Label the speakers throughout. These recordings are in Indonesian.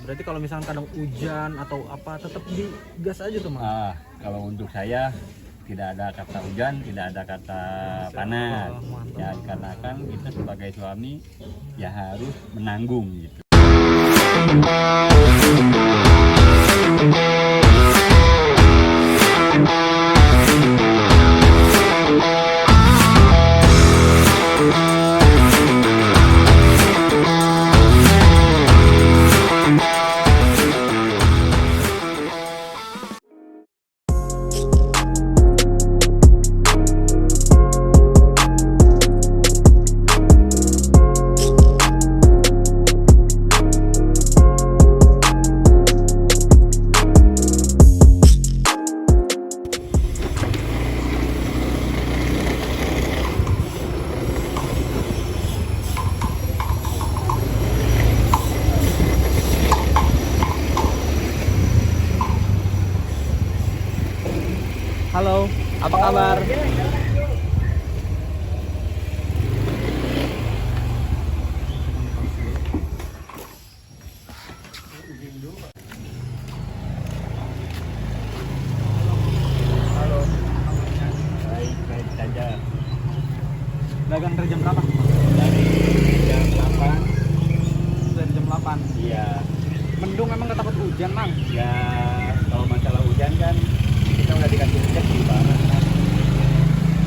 Speaker 1: Berarti kalau misalkan kadang hujan atau apa tetap digas aja tuh Mang.
Speaker 2: Kalau untuk saya tidak ada kata hujan, tidak ada kata panas. Ya karena kan kita sebagai suami ya harus menanggung gitu.
Speaker 1: Halo, apa kabar? Halo.
Speaker 2: Baik saja.
Speaker 1: Dagang dari jam berapa?
Speaker 2: Dari jam 8.
Speaker 1: Dari jam 8.
Speaker 2: Iya.
Speaker 1: Mendung emang gak takut hujan, Mang?
Speaker 2: Ya kalau masalah hujan kan kita udah dikasih hujan di barat.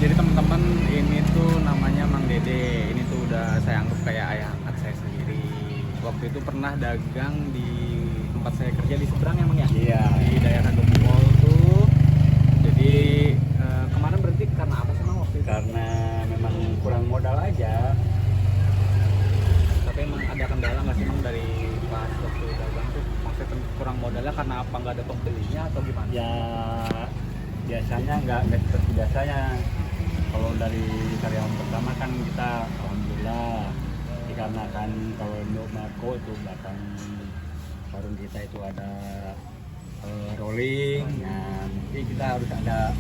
Speaker 1: Jadi teman-teman, ini tuh namanya Mang Dede. Ini tuh udah saya anggap kayak ayah angkat saya sendiri. Waktu itu pernah dagang di tempat saya kerja di seberang ya Mang ya?
Speaker 2: Iya.
Speaker 1: Di daerah Gempol tuh. Jadi kemarin berhenti karena apa sih Mang waktu itu?
Speaker 2: Karena memang kurang modal aja.
Speaker 1: Tapi emang ada kendala nggak sih Mang dari pas waktu dagang tuh? Maksudnya kurang modalnya karena apa, nggak ada pembelinya atau gimana?
Speaker 2: Ya biasanya nggak seperti biasanya. Kalau dari karyawan pertama kan kita alhamdulillah, dikarenakan kalau untuk Marco itu belakang warung kita itu ada rolling, nah nanti kita harus ada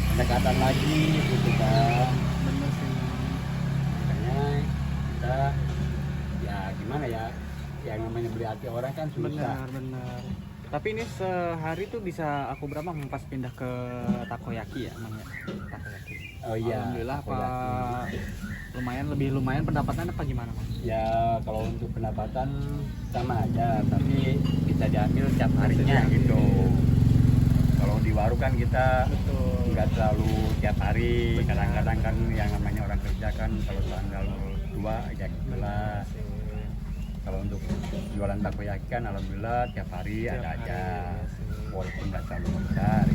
Speaker 2: pendekatan lagi gitu kan.
Speaker 1: Bener sih.
Speaker 2: Makanya kita ya gimana ya, yang namanya beli hati orang kan susah.
Speaker 1: Benar. Tapi ini sehari tuh bisa aku berapa Mang pas pindah ke takoyaki ya Mang ya? Takoyaki.
Speaker 2: Oh iya.
Speaker 1: Alhamdulillah apa
Speaker 2: takoyaki.
Speaker 1: lumayan pendapatan apa gimana Mang?
Speaker 2: Ya kalau untuk pendapatan sama aja, tapi bisa diambil tiap harinya gitu. Kalau di warung kan kita nggak selalu tiap hari, kadang-kadang kan yang namanya orang kerja kan kalau tanggal 2 ya gitulah. Kalau untuk jualan takoyaki kan alhamdulillah tiap hari ada aja, walaupun nggak terlalu besar.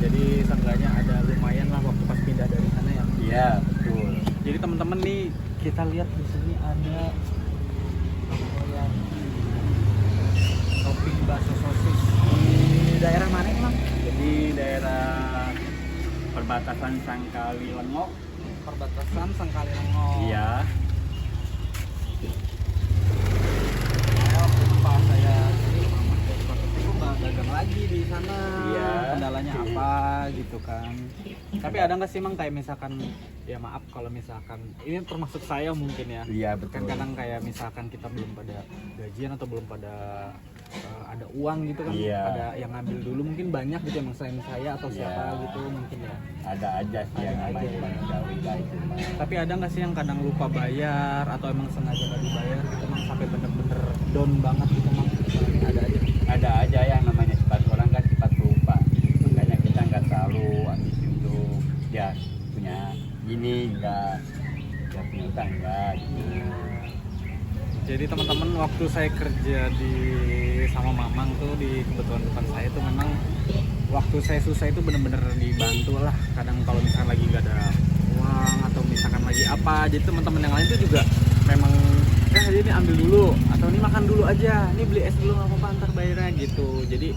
Speaker 1: Jadi seenggaknya ada lumayan lah waktu pas pindah dari sana ya.
Speaker 2: Iya betul.
Speaker 1: Jadi teman-teman nih kita lihat di sini ada takoyaki, topping bakso sosis di daerah mana Mang?
Speaker 2: Jadi daerah perbatasan Sangkali Lengok.
Speaker 1: Perbatasan Sangkali Lengok.
Speaker 2: Iya.
Speaker 1: Pas saya itu nggak dagang lagi di sana.
Speaker 2: Iya.
Speaker 1: Kendalanya apa gitu kan? Tapi ada nggak sih Mang kayak misalkan ya maaf kalau misalkan ini termasuk saya mungkin ya.
Speaker 2: Iya betul.
Speaker 1: Kan kadang kayak misalkan kita belum pada gajian atau belum pada ada uang gitu kan,
Speaker 2: Iya.
Speaker 1: ada yang ngambil dulu mungkin banyak gitu yang selain saya atau siapa
Speaker 2: Iya.
Speaker 1: gitu mungkin ya.
Speaker 2: Ada aja sih yang
Speaker 1: Ada
Speaker 2: namanya
Speaker 1: aja.
Speaker 2: manusiawi lah itu mah.
Speaker 1: Tapi ada nggak sih yang kadang lupa bayar atau emang sengaja nggak dibayar gitu Mang sampai bener-bener down banget gitu Mang? Ada aja.
Speaker 2: Ada aja yang namanya sifat orang kan sifat lupa. Makanya kita nggak selalu ambisi untuk ya punya gini enggak, ya punya utang enggak gitu.
Speaker 1: Jadi teman-teman waktu saya kerja di sama Mamang tuh di kebetulan depan saya tuh memang waktu saya susah itu bener-bener dibantu lah. Kadang kalau misalkan lagi nggak ada uang atau misalkan lagi apa, jadi teman-teman yang lain tuh juga memang ini ambil dulu atau ini makan dulu aja, ini beli es dulu nggak apa-apa ntar bayarnya gitu. Jadi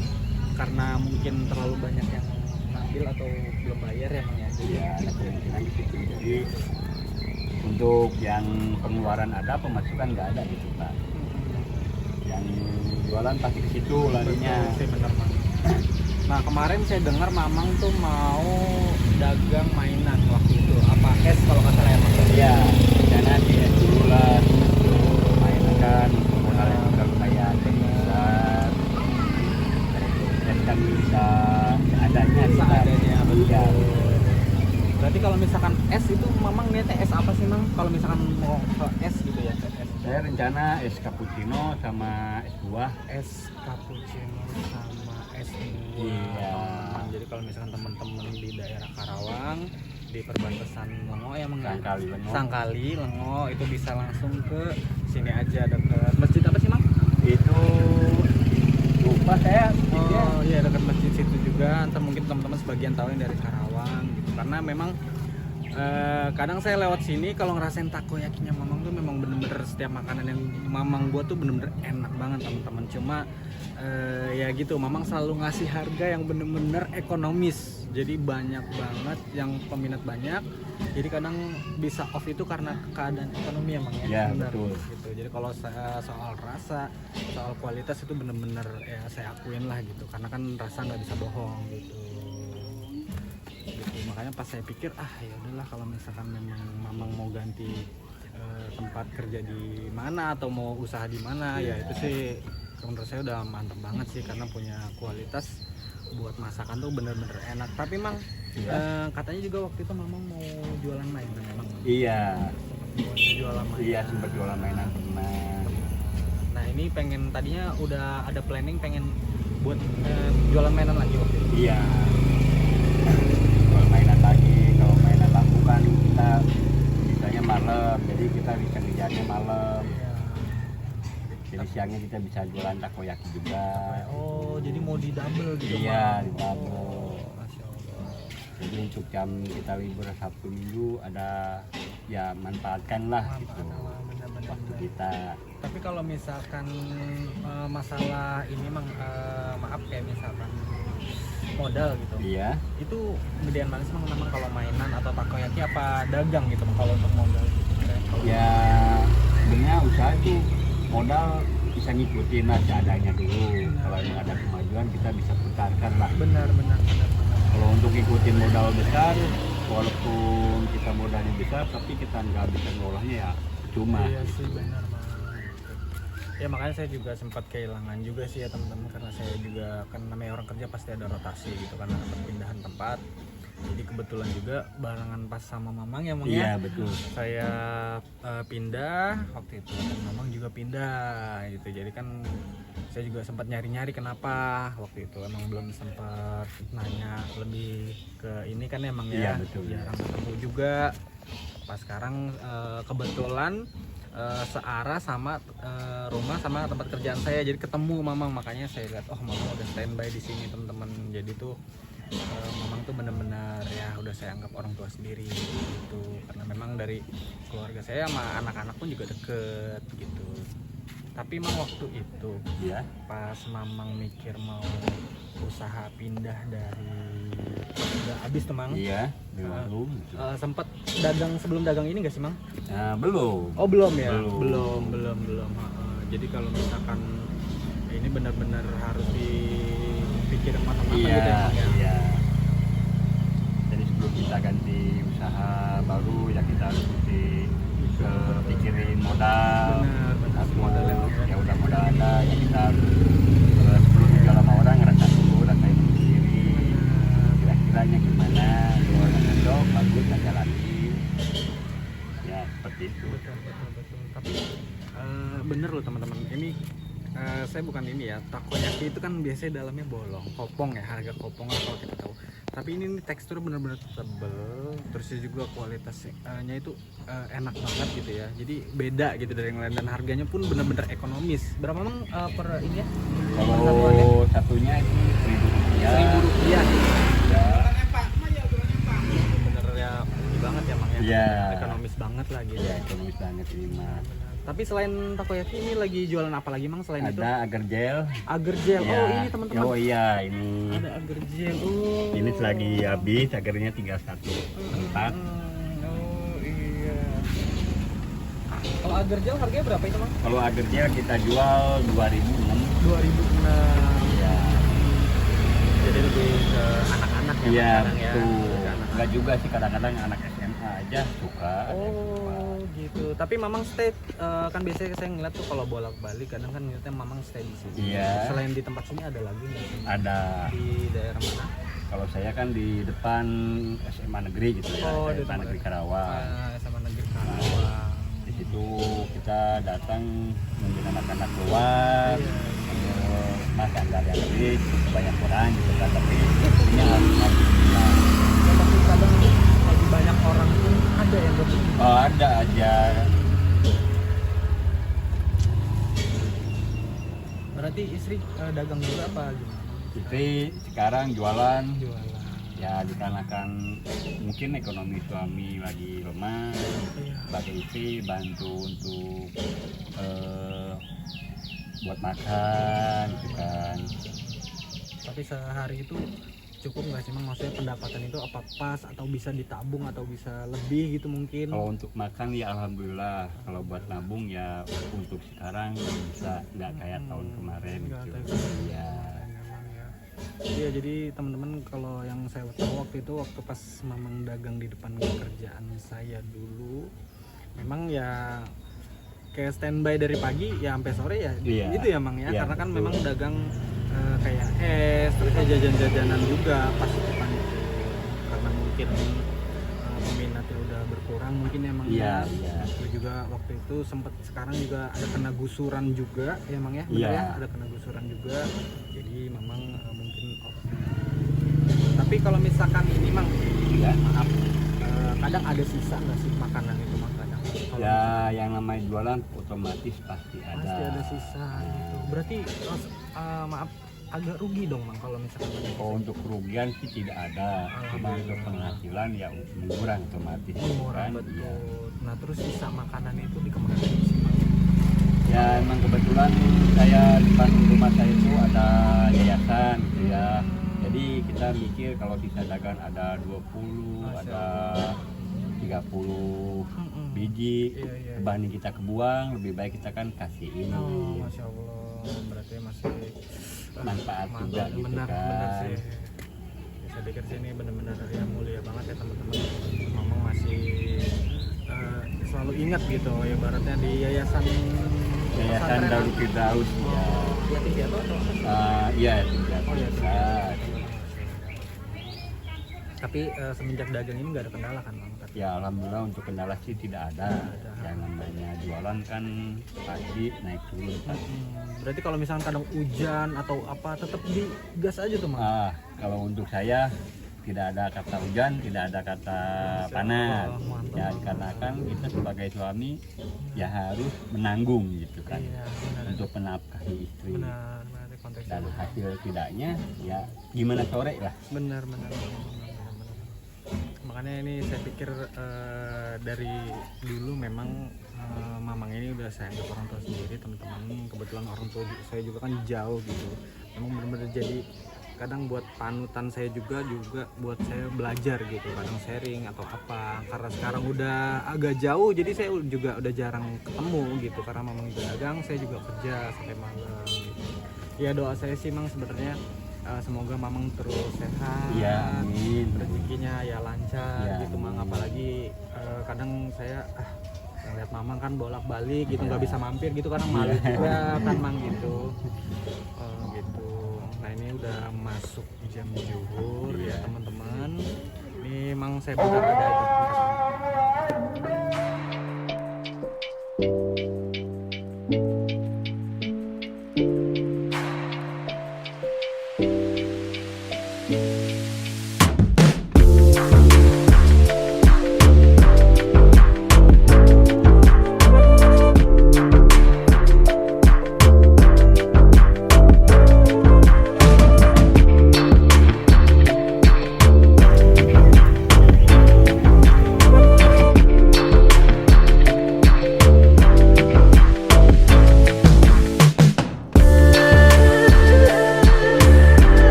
Speaker 1: karena mungkin terlalu banyak yang ngambil atau belum bayar ya Mang ya.
Speaker 2: Iya, ada kemungkinan di situ. Jadi untuk yang pengeluaran ada, pemasukan nggak ada gitu Pak. Yang jualan pasti ke situ larinya.
Speaker 1: Betul sih, bener Mang. Nah kemarin saya dengar Mamang tuh mau dagang mainan waktu itu, apa es kalau nggak salah ya Mang?
Speaker 2: Iya, dan nanti es dulu lah. Mainan kan modal yang udah lumayan. mana es cappuccino sama es buah.
Speaker 1: Es cappuccino sama es buah.
Speaker 2: Iya.
Speaker 1: Jadi kalau misalkan teman-teman di daerah Karawang di perbatasan Lengo ya
Speaker 2: Sangkali Lengo.
Speaker 1: Sangkali Lengo itu bisa langsung ke sini aja dekat masjid apa sih Mang?
Speaker 2: Itu lupa saya.
Speaker 1: Oh iya dekat masjid situ juga. Ntar mungkin teman-teman sebagian tahu yang dari Karawang gitu. Karena memang kadang saya lewat sini kalau ngerasain takoyakinya Mamang tuh memang bener-bener setiap makanan yang Mamang buat tuh bener-bener enak banget teman-teman. Cuma ya gitu Mamang selalu ngasih harga yang bener-bener ekonomis. Jadi banyak banget yang peminat banyak. Jadi kadang bisa off itu karena keadaan ekonomi emang ya.
Speaker 2: Ya
Speaker 1: bener,
Speaker 2: betul.
Speaker 1: gitu. Jadi kalau soal rasa, soal kualitas itu bener-bener ya saya akuin lah gitu. Karena kan rasa nggak bisa bohong gitu. Gitu. Makanya pas saya pikir ya udahlah kalau misalkan memang Mamang mau ganti tempat kerja di mana atau mau usaha di mana ya itu sih menurut saya udah mantap banget sih karena punya kualitas buat masakan tuh bener-bener enak. Tapi Mang katanya juga waktu itu Mamang mau jualan mainan memang.
Speaker 2: Iya.
Speaker 1: Jualan mainan.
Speaker 2: Iya sempat jualan mainan pernah.
Speaker 1: Nah ini pengen tadinya udah ada planning pengen buat jualan mainan lagi waktu itu.
Speaker 2: Iya. Jual mainan lagi. Kalau mainan lampu kan kita bisanya malam, jadi kita bisa kerjanya malam.
Speaker 1: Iya.
Speaker 2: Jadi siangnya kita bisa jualan takoyaki juga.
Speaker 1: Oh jadi mau di double gitu?
Speaker 2: Iya,
Speaker 1: Mang?
Speaker 2: di double.
Speaker 1: Oh, Masya Allah.
Speaker 2: Jadi untuk jam kita libur Sabtu Minggu ada ya manfaatkan lah gitu
Speaker 1: Benar-benar.
Speaker 2: waktu kita.
Speaker 1: Tapi kalau misalkan masalah ini Mang maaf kayak misalkan modal gitu.
Speaker 2: Iya.
Speaker 1: Itu gedean mana sih Mang memang kalau mainan atau takoyaki apa dagang gitu Mang, kalau untuk modal gitu?
Speaker 2: Ya sebenarnya usaha itu modal bisa ngikutin lah seadanya dulu. Kalau yang ada kemajuan kita bisa putarkan lah.
Speaker 1: Benar.
Speaker 2: Kalau untuk ngikutin modal besar, walaupun kita modalnya besar tapi kita nggak bisa ngolahnya ya cuma.
Speaker 1: Iya sih benar Mang. Ya makanya saya juga sempat kehilangan juga sih ya teman-teman karena saya juga kan namanya orang kerja pasti ada rotasi gitu karena ada perpindahan tempat. Jadi kebetulan juga barengan pas sama Mamang ya Mang
Speaker 2: Iya
Speaker 1: ya.
Speaker 2: betul.
Speaker 1: Saya pindah waktu itu dan Mamang juga pindah gitu. Jadi kan saya juga sempat nyari-nyari kenapa waktu itu emang belum sempat nanya lebih ke ini kan emang ya.
Speaker 2: Iya, betul.
Speaker 1: Jarang ketemu juga. Pas sekarang kebetulan searah sama rumah sama tempat kerjaan saya, jadi ketemu Mamang, makanya saya lihat Mamang udah standby di sini teman-teman. Jadi tuh Mamang tuh benar-benar ya udah saya anggap orang tua sendiri gitu karena memang dari keluarga saya sama anak-anak pun juga deket gitu. Tapi Mang waktu itu
Speaker 2: Iya.
Speaker 1: pas Mamang mikir mau usaha pindah dari udah habis tuh Mang.
Speaker 2: Iya. Belum.
Speaker 1: Sempet dagang sebelum dagang ini gak sih Mang?
Speaker 2: Belum.
Speaker 1: Oh belum ya?
Speaker 2: Belum.
Speaker 1: Belum. Jadi kalau misalkan ini benar-benar harus dipikirin matang-matang
Speaker 2: Iya.
Speaker 1: gitu ya Mang ya?
Speaker 2: Iya. Jadi sebelum kita ganti usaha baru ya kita harus mesti pikirin modal.
Speaker 1: Benar.
Speaker 2: Modal ya udah modal ada ya kita harus sebelum jual sama orang rasain sendiri kira-kiranya gimana kalau cocok bagus dan jalanin ya seperti itu.
Speaker 1: Betul. Tapi bener loh teman-teman, ini saya bukan ini ya, takoyaki itu kan biasanya dalamnya bolong, kopong ya, harga kopong lah kalau kita tahu. Tapi ini tekstur bener-bener tebel, terusnya juga kualitasnya itu enak banget gitu ya. Jadi beda gitu dari yang lain dan harganya pun bener-bener ekonomis. Berapa Mang per ini ya?
Speaker 2: Kalau satunya itu Rp1.000.
Speaker 1: Rp1.000
Speaker 2: Ya.
Speaker 1: Bener ya, ini banget ya Mang ya.
Speaker 2: Iya.
Speaker 1: Ekonomis banget lah gitu.
Speaker 2: Ya ekonomis banget ini mah.
Speaker 1: Tapi selain takoyaki ini lagi jualan apa lagi Mang selain itu?
Speaker 2: Ada agar gel.
Speaker 1: Agar gel.
Speaker 2: Ya.
Speaker 1: Oh ini teman-teman.
Speaker 2: Oh iya ini.
Speaker 1: Ada agar gel. Oh.
Speaker 2: Ini selagi habis agarnya tinggal satu tempat.
Speaker 1: Oh iya. Kalau agar gel harganya berapa itu Mang?
Speaker 2: Kalau agar gel kita jual 2.006.
Speaker 1: 2006.
Speaker 2: Ya.
Speaker 1: Jadi lebih ke anak-anak ya
Speaker 2: Iya
Speaker 1: kadang ya.
Speaker 2: betul.
Speaker 1: Lebih ke anak-anak.
Speaker 2: Enggak juga sih kadang-kadang anak SMA aja suka.
Speaker 1: Oh gitu. Tapi Mamang stay kan biasanya saya ngeliat tuh kalau bolak-balik kadang kan ngeliatnya Mamang stay di sini.
Speaker 2: Iya.
Speaker 1: Selain di tempat sini ada lagi nggak?
Speaker 2: Ada.
Speaker 1: Di daerah mana?
Speaker 2: Kalau saya kan di depan SMA negeri gitu ya.
Speaker 1: Oh, di
Speaker 2: SMA
Speaker 1: depan
Speaker 2: negeri Karawang.
Speaker 1: Sama negeri Karawang.
Speaker 2: Di situ itu kita datang nungguin anak-anak keluar, makan dari lebih banyak orang gitu kan, tapi ini harus nah,
Speaker 1: Ya, tapi kadang lagi banyak orang pun ada yang begitu.
Speaker 2: oh, ada aja.
Speaker 1: Berarti istri dagang juga apa gimana?
Speaker 2: Istri sekarang jualan
Speaker 1: Jualan.
Speaker 2: ya, dikarenakan mungkin ekonomi suami lagi lemah,
Speaker 1: Iya.
Speaker 2: sebagai istri bantu untuk buat makan gitu kan.
Speaker 1: Tapi sehari itu cukup nggak sih, Mang? Maksudnya pendapatan itu apa pas atau bisa ditabung atau bisa lebih gitu mungkin?
Speaker 2: Kalau untuk makan ya alhamdulillah, kalau buat nabung ya untuk sekarang bisa, nggak kayak tahun kemarin
Speaker 1: Nggak
Speaker 2: gitu.
Speaker 1: kayak tahun
Speaker 2: Iya.
Speaker 1: Memang ya. Iya, jadi teman-teman kalau yang saya tahu waktu itu waktu pas Mamang dagang di depan kerjaan saya dulu, memang ya kayak standby dari pagi ya sampai sore ya,
Speaker 2: Iya.
Speaker 1: gitu ya Mang ya,
Speaker 2: Iya,
Speaker 1: karena kan
Speaker 2: betul.
Speaker 1: memang dagang kayak es, terus ya jajan-jajanan juga pas di depan itu, karena mungkin peminatnya udah berkurang mungkin emang
Speaker 2: Iya,
Speaker 1: ya.
Speaker 2: iya.
Speaker 1: Terus juga waktu itu sempat, sekarang juga ada kena gusuran juga ya Mang ya, bener
Speaker 2: Iya.
Speaker 1: ya, ada kena gusuran juga, jadi memang mungkin tapi kalau misalkan ini Mang,
Speaker 2: Ya.
Speaker 1: maaf, kadang ada sisa nggak sih makanan itu Mang? Kadang kalau
Speaker 2: Ya yang namanya jualan otomatis pasti ada.
Speaker 1: pasti ada sisa gitu, berarti maaf, agak rugi dong Mang kalau misalkan ada sisa.
Speaker 2: Oh, untuk kerugian sih tidak ada, cuma untuk penghasilan ya mengurang otomatis gitu
Speaker 1: Murah,
Speaker 2: kan.
Speaker 1: betul.
Speaker 2: Iya.
Speaker 1: Nah terus sisa makanan itu dikemanain sih Mang?
Speaker 2: Ya emang kebetulan saya depan rumah saya itu ada yayasan gitu ya. Jadi kita mikir kalau sisa dagang ada 20,
Speaker 1: Masya
Speaker 2: ada
Speaker 1: Allah.
Speaker 2: 30
Speaker 1: Mm-mm.
Speaker 2: biji,
Speaker 1: Iya, iya.
Speaker 2: dibanding kita kebuang, lebih baik kita kan kasih ini.
Speaker 1: Oh, Masya Allah, berarti masih
Speaker 2: Manfaat juga gitu
Speaker 1: benar,
Speaker 2: kan.
Speaker 1: benar sih. Saya pikir sih ini benar-benar yang mulia banget ya teman-teman. Mamang masih selalu ingat gitu, ya ibaratnya di yayasan
Speaker 2: Yayasan
Speaker 1: pesantren.
Speaker 2: Darul Firdaus ya.
Speaker 1: Yatim piatu atau apa?
Speaker 2: Iya, tidak
Speaker 1: Oh ya,
Speaker 2: bisa.
Speaker 1: tapi semenjak dagang ini nggak ada kendala kan Mang?
Speaker 2: Ya alhamdulillah untuk kendala sih tidak ada.
Speaker 1: Tidak ada.
Speaker 2: Yang namanya jualan kan pasti naik turun pasti.
Speaker 1: Berarti kalau misalkan kadang hujan atau apa tetap digas aja tuh Mang?
Speaker 2: Kalau untuk saya tidak ada kata hujan, tidak ada kata panas.
Speaker 1: Allah, mantap.
Speaker 2: Ya karena kan kita sebagai suami ya harus menanggung gitu kan,
Speaker 1: Iya, benar.
Speaker 2: untuk menafkahi istri.
Speaker 1: Benar, benar konteksnya.
Speaker 2: Dan hasil tidaknya ya gimana sore lah.
Speaker 1: Benar. Makanya ini saya pikir dari dulu memang Mamang ini udah saya anggap orang tua sendiri teman-teman. Kebetulan orang tua saya juga kan jauh gitu. Memang benar-benar jadi kadang buat panutan saya juga buat saya belajar gitu, kadang sharing atau apa, karena sekarang udah agak jauh jadi saya juga udah jarang ketemu gitu, karena Mamang itu dagang, saya juga kerja sampai malam gitu. Ya doa saya sih Mang sebenarnya semoga Mamang terus sehat,
Speaker 2: Iya, amin.
Speaker 1: rezekinya ya lancar
Speaker 2: Ya,
Speaker 1: gitu Mang,
Speaker 2: amin.
Speaker 1: apalagi kadang saya ngeliat Mamang kan bolak-balik gitu, nggak
Speaker 2: Ya.
Speaker 1: bisa mampir gitu, kadang malu
Speaker 2: Iya.
Speaker 1: juga kan Mang gitu. Gitu. Nah ini udah masuk jam zuhur ya
Speaker 2: Iya.
Speaker 1: teman-teman. Ini Mang saya bentar ada itu.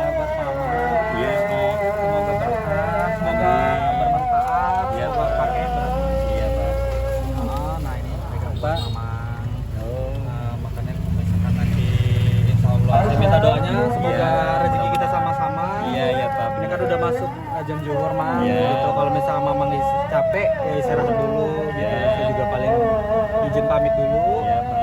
Speaker 2: Iya, Pak.
Speaker 1: Semoga berkah, semoga bermanfaat,
Speaker 2: Iya,
Speaker 1: semoga
Speaker 2: Pak.
Speaker 1: pakai berarti.
Speaker 2: Iya, Pak.
Speaker 1: Nah ini pegang
Speaker 2: Pak.
Speaker 1: Mamang.
Speaker 2: Oh.
Speaker 1: Makanya misalkan nanti insya Allah saya minta doanya semoga
Speaker 2: Iya.
Speaker 1: rezeki kita sama-sama.
Speaker 2: Iya, iya, Pak.
Speaker 1: Ini kan udah masuk jam zuhur Mang.
Speaker 2: Iya.
Speaker 1: Gitu. Kalau misalnya Mamang capek ya istirahat dulu. Gitu.
Speaker 2: Iya.
Speaker 1: Saya juga paling izin pamit dulu.
Speaker 2: Iya, Pak.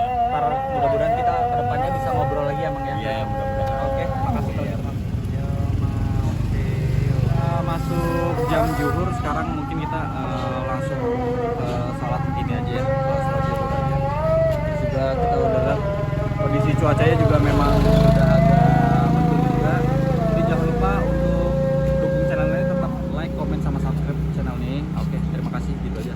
Speaker 1: sekarang mungkin kita langsung salat ini aja ya, salat zuhur aja. Juga kita udah lihat kondisi cuacanya juga memang udah agak mendung juga. Jadi jangan lupa untuk dukung channel ini, tetap like, comment, sama subscribe channel ini. Oke, terima kasih, gitu aja.